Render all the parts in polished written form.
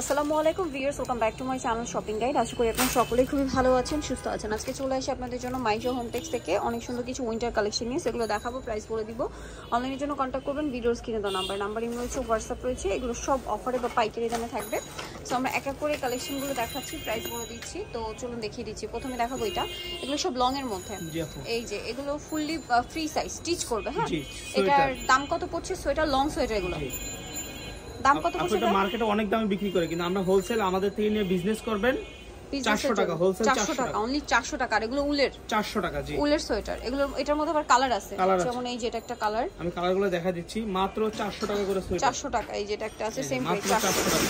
আসসালামু আলাইকুম viewers, welcome back to my channel shopping guide. আশা করি আপনারা সকলেই খুবই ভালো আছেন, সুস্থ আছেন। আজকে চলে আসি আপনাদের জন্য মাইশো হোমটেক্স থেকে অনেক সুন্দর কিছু উইন্টার কালেকশন নিয়ে, সেগুলো দেখাবো, প্রাইস বলে দিব। অনলাইনের জন্য কন্ট্যাক্ট করবেন, ভিডিওর স্ক্রিনে দেওয়া নাম্বার ইমেল রয়েছে, হোয়াটসঅ্যাপ রয়েছে। এগুলো সব অফারে বা পাইকারি দামে থাকবে। সো আমরা এক এক করে কালেকশনগুলো দেখাচ্ছি, প্রাইস বলে দিচ্ছি। তো চলুন দেখিয়ে দিচ্ছি। প্রথমে দেখাবো এটা, এগুলো সব লং এর মধ্যে। এই যে এগুলো ফুললি ফ্রি সাইজ, স্টিচ করবে। হ্যাঁ, এটার দাম কত পড়ছে? সোয়েটার, লং সোয়েটার এগুলো দাম কত পড়ছে? এটা মার্কেটে অনেক দামে বিক্রি করে, কিন্তু আমরা হোলসেল আমাদের থেকে নিয়ে বিজনেস করবেন 400 টাকা, হোলসেল 400 টাকা, অনলি 400 টাকা। আর এগুলো উলের 400 টাকা। জি, উলের সোয়েটার। এগুলো এটার মধ্যে আবার কালার আছে, যেমন এই যে এটা একটা কালার, আমি কালারগুলো দেখা দিচ্ছি। মাত্র 400 টাকা করে সোয়েটার, 400 টাকা। এই যেটা একটা আছে সেম প্রাইস 400 টাকা।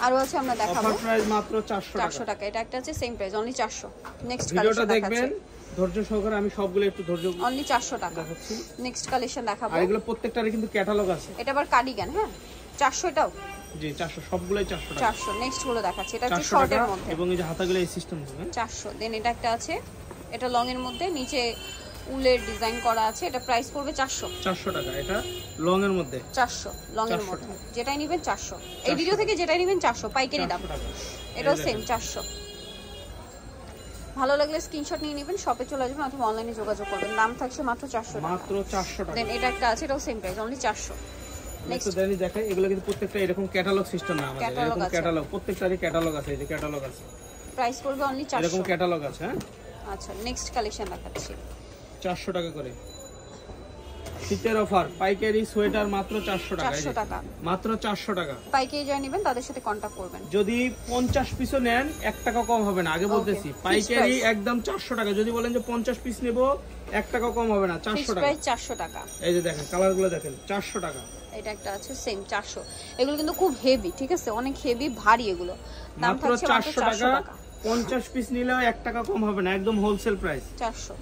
আরো আছে, আমরা দেখাবো। অফার প্রাইস মাত্র 400 টাকা। এটা একটা আছে সেম প্রাইস অনলি 400। নেক্সট ভিডিওটা দেখবেন ধৈর্য সহকারে, আমি সবগুলো একটু ধৈর্য, অনলি 400 টাকা দেখাচ্ছি। নেক্সট কালেকশন দেখাবো। আর এগুলো প্রত্যেকটারই কিন্তু ক্যাটালগ আছে। এটা আবার কার্ডিগান। হ্যাঁ, 400 এটাও। জি, 400, সবগুলাই 400 টাকা। 400। নেক্সট গুলো দেখাচ্ছি। এটা হচ্ছে শর্টের মধ্যে, এবং এই যে হাতাগুলো এই সিস্টেম হবে 400। দেন এটা একটা আছে, এটা লং এর মধ্যে, নিচে উলের ডিজাইন করা আছে। এটা প্রাইস পড়বে 400 টাকা। এটা লং এর মধ্যে 400, লং এর মধ্যে যেটাই নেবেন 400। এই ভিডিও থেকে যেটাই নেবেন 400 পাইকারি দাম। এটাও সেম 400। ভালো লাগলে স্ক্রিনশট নিয়ে নেবেন, শপে চলে আসবেন অথবা অনলাইনে যোগাযোগ করবেন। দাম থাকছে মাত্র 400 টাকা, মাত্র 400 টাকা। দেন এটা একটা আছে, এটাও সেম প্রাইস অনলি 400। নেক্সট দেনি দেখাই। এগুলো কিন্তু প্রত্যেকটা এরকম ক্যাটালগ সিস্টেম না, আমাদের এরকম ক্যাটালগ, প্রত্যেকটারই ক্যাটালগ আছে। এই যে ক্যাটালগ আছে, প্রাইস পড়বে অনলি 400। এরকম ক্যাটালগ আছে। হ্যাঁ, আচ্ছা, নেক্সট কালেকশন দেখাচ্ছি। 400 টাকা করে শীতের অফার, পাইকারি সোয়েটার মাত্র 400 টাকা। 400 টাকা, মাত্র 400 টাকা। পাইকারি যারা নেবেন তাদের সাথে কন্টাক্ট করবেন। যদি 50 পিসও নেন 1 টাকা কম হবে না, আগে বলতেছি। পাইকারি একদম 400 টাকা। যদি বলেন যে 50 পিস নেব 1 টাকা কম হবে না, 400 টাকা। প্রাইস 400 টাকা। এই যে দেখেন কালারগুলো দেখেন, 400 টাকা। এটা একটা আছে সেম 400। এগুলো কিন্তু খুব হেভি, ঠিক আছে, অনেক হেভি ভারী। এগুলো দাম থাকছে মাত্র 400 টাকা। 50 পিস নিলেও 1 টাকা কম হবে না, একদম হোলসেল প্রাইস 400।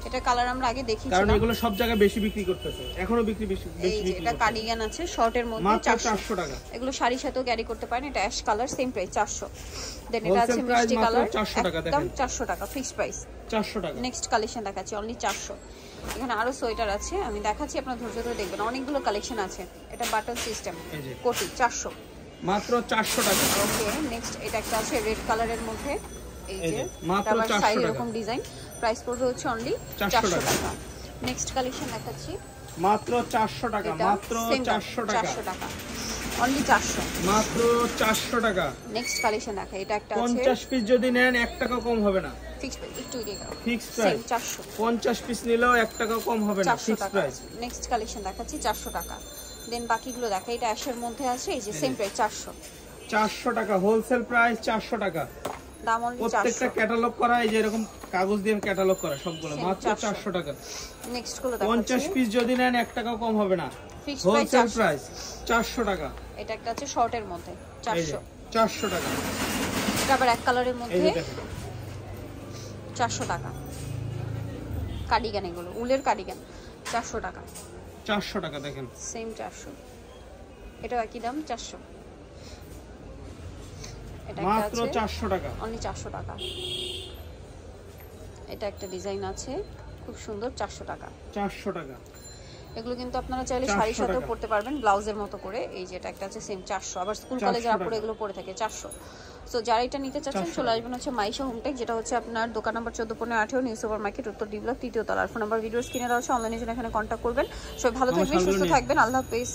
এটা কালার আমরা আগে দেখিয়েছিলাম, কারণ এগুলো সব জায়গায় বেশি বিক্রি করতেছে, এখনো বিক্রি বেশি বিক্রি। এটা কার্ডিগান আছে শর্টের মধ্যে, মাত্র 400 টাকা। এগুলো শাড়ির সাথেও ক্যারি করতে পারেন। এটা অ্যাশ কালার, সেম প্রাইস 400। দেন এটা আছে মিষ্টি কালার, 400 টাকা। একদম 400 টাকা ফিক্সড প্রাইস, 400 টাকা। নেক্সট কালেকশন দেখাচ্ছি অনলি 400। এখানে আরো সোয়েটার আছে, আমি দেখাচ্ছি, আপনারা ধৈর্য ধরে দেখবেন। অনেকগুলো কালেকশন আছে। এটা বাটন সিস্টেম কোটি, 400, মাত্র 400 টাকা। ওকে, নেক্সট এটা একটা আছে রেড কালারের মধ্যে, এই যে মাত্র 400 টাকা। এরকম ডিজাইন, প্রাইস পড়বে হচ্ছে অনলি 400 টাকা। নেক্সট কালেকশন দেখাচ্ছি, মাত্র 400 টাকা। মাত্র 400 টাকা, 400 টাকা অনলি 400, মাত্র 400 টাকা। নেক্সট কালেকশন দেখা, এটা একটা আছে 50 পিস যদি নেন 1 টাকা কম হবে না, ফিক্সড প্রাইস। একটু ফিক্স প্রাইস 400। 50 পিস নিলেও 1 টাকা কম হবে না, ফিক্স প্রাইস। নেক্সট কালেকশন দেখাচ্ছি 400 টাকা। দেন বাকিগুলো দেখা, এটা অ্যাশের মধ্যে আছে, এই যে সেম প্রাইস 400 টাকা, হোলসেল প্রাইস 400 টাকা। দাম অনলি 400। প্রত্যেকটা ক্যাটালগ করা, এই যে এরকম কাগজ দিয়ে ক্যাটালগ করা, সবগুলো মাত্র 400 টাকা। নেক্সট গুলো দেখাচ্ছি, 50 পিস যদি নেন 1 টাকা কম হবে না, ফিক্সড হোলসেল প্রাইস 400 টাকা। এটা একটা আছে শর্টের মধ্যে 400 টাকা। এটা আবার এক কালারের মধ্যে 400 টাকা। কার্ডিগান, এগুলো উলের কার্ডিগান, 400 টাকা। 400 টাকা দেখেন, সেম 400। এটাও একই দাম 400। এটা মাত্র 400 টাকা, অনলি 400 টাকা। এটা একটা ডিজাইন আছে খুব সুন্দর, 400 টাকা। 400 টাকা। এগুলো কিন্তু আপনারা চাইলে শাড়ির সাথেও পরতে পারবেন, ব্লাউজের মতো করে। এই যে এটা একটা আছে সেম 400। আবার স্কুল কলেজে আপুরা এগুলো পরে থাকে 400। সো যারা এটা নিতে চাচ্ছেন চলে আসবেন হচ্ছে মাইশো হোমটেক, যেটা হচ্ছে আপনার দোকান নাম্বার 14-15-18 নিউ সুপার মার্কেট, উত্তর ডি ব্লক, 3য় তলা। ফোন নাম্বার ভিডিওর স্ক্রিনে দেওয়া আছে, অনলাইনে জন্য এখানে কন্ট্যাক্ট করবেন। সবাই ভালো থাকবেন, সুস্থ থাকবেন, আল্লাহ হাফেজ।